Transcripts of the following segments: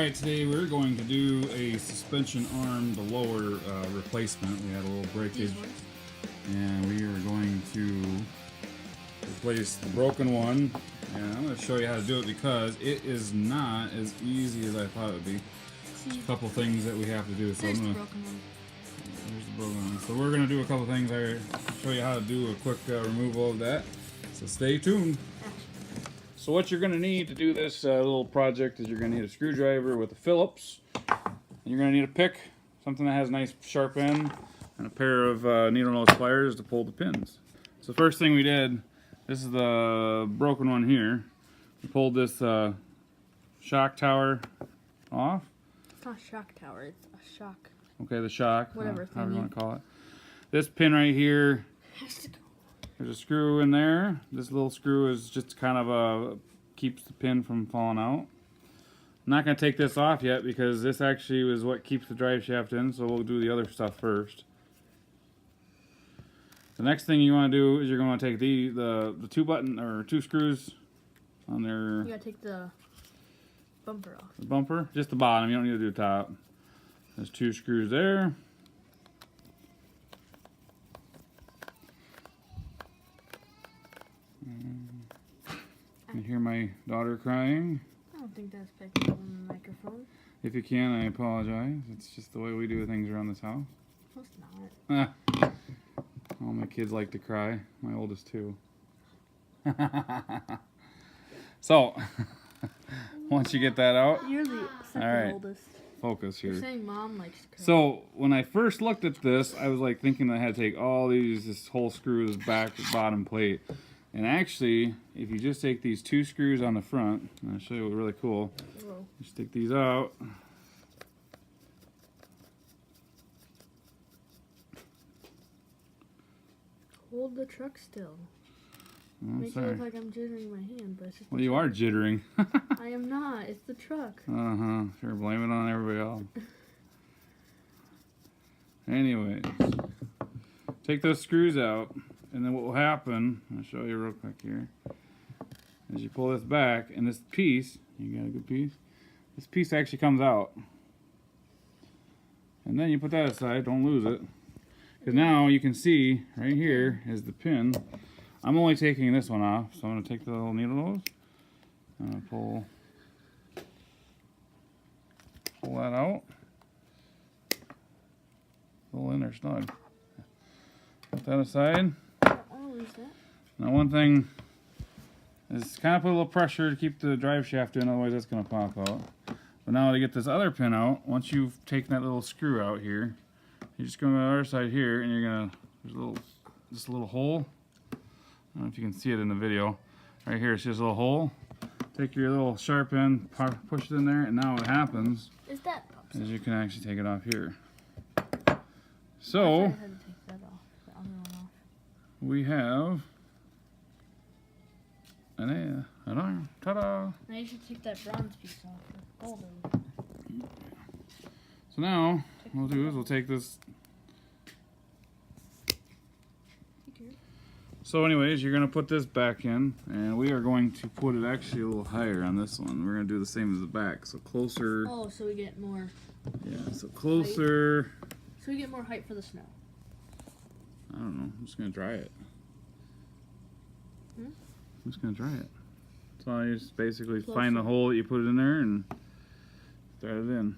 Alright, today we're going to do a suspension arm, the lower replacement. We had a little breakage and we are going to replace the broken one. And I'm going to show you how to do it because it is not as easy as I thought it would be. There's a couple things that we have to do. So There's I'm gonna, the broken one. There's the broken one. So we're going to do a couple things. I'll show you how to do a quick removal of that. So stay tuned. So what you're going to need to do this little project is you're going to need a screwdriver with a Phillips. You're going to need a pick, something that has a nice sharp end, and a pair of needle nose pliers to pull the pins. So the first thing we did, this is the broken one here. We pulled this shock tower off. It's not a shock tower, it's a shock. Okay, the shock, whatever however you want to call it. This pin right here, there's a screw in there. This little screw is just kind of keeps the pin from falling out. I'm not going to take this off yet because this actually is what keeps the drive shaft in, so we'll do the other stuff first. The next thing you want to do is you're going to take the two screws on there. You gotta take the bumper off. The bumper, just the bottom. You don't need to do the top. There's two screws there. You hear my daughter crying? I don't think that's picking up on the microphone. If you can, I apologize. It's just the way we do things around this house. No, it's not. All my kids like to cry. My oldest too. So, once you get that out, You're the second oldest. focus here. You're saying mom likes to cry. So, when I first looked at this, I was like thinking I had to take all this whole screw, this bottom plate. And actually, if you just take these two screws on the front, and I'll show you what really cool. Whoa. Just take these out. Hold the truck still. Oh, Make it sorry. look like I'm jittering my hand, but it's just Well, you are jittering. I am not. It's the truck. Uh-huh. Sure, blame it on everybody else. Anyways, take those screws out, and then what will happen, I'll show you real quick here, is you pull this back, and this piece, you got a good piece? This piece actually comes out. And then you put that aside, don't lose it. Because now you can see, right here is the pin. I'm only taking this one off, so I'm going to take the little needle nose. I'm going to pull that out. Pull in there snug. Put that aside. I'll lose that. Now one thing is kind of put a little pressure to keep the drive shaft in, otherwise that's going to pop out. But now to get this other pin out, once you've taken that little screw out here, you're just going to go to the other side here, and you're going to, there's just a little hole. I don't know if you can see it in the video. Right here, it's just a little hole. Take your little sharp end, push it in there, and now what happens Is that is you can actually take it off here. I So, had to take that off. The other one off. we have an arm. Ta-da! Now you should take that bronze piece off. The golden. So now, what we'll do is we'll take this. So anyways, you're going to put this back in, and we are going to put it actually a little higher on this one. We're going to do the same as the back, so closer. Oh, so we get more. Yeah, so closer. So we get more height for the snow. I don't know. I'm just going to dry it. Hmm? I'm just going to dry it. So you just basically find the hole that you put it in there and thread it in.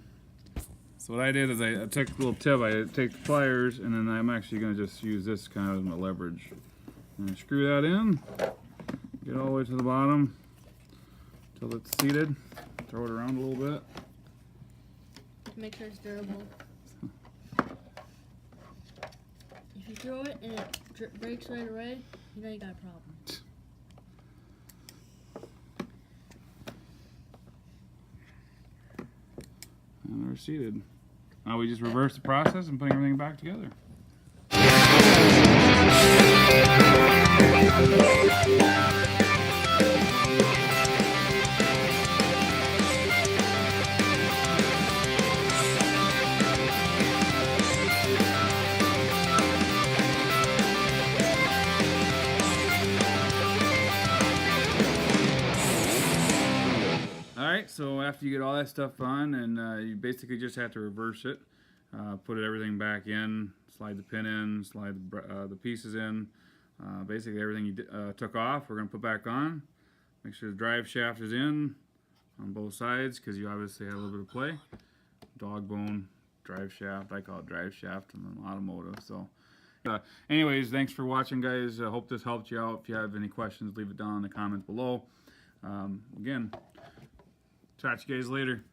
So what I did is I took a little tip. I take the pliers, and then I'm actually going to just use this kind of as my leverage. And I screw that in, get all the way to the bottom until it's seated. Throw it around a little bit. Make sure it's durable. If you throw it and it breaks right away, you know you got a problem. And they're seated. Now we just reverse the process and putting everything back together. Alright, so after you get all that stuff on, and you basically just have to reverse it, put everything back in, slide the pin in, slide the pieces in, basically everything you took off we're going to put back on. Make sure the drive shaft is in on both sides, because you obviously have a little bit of play. Dog bone, drive shaft, I call it drive shaft in the automotive. So anyways, thanks for watching, guys. I hope this helped you out. If you have any questions, leave it down in the comments below. Again, talk to you guys later.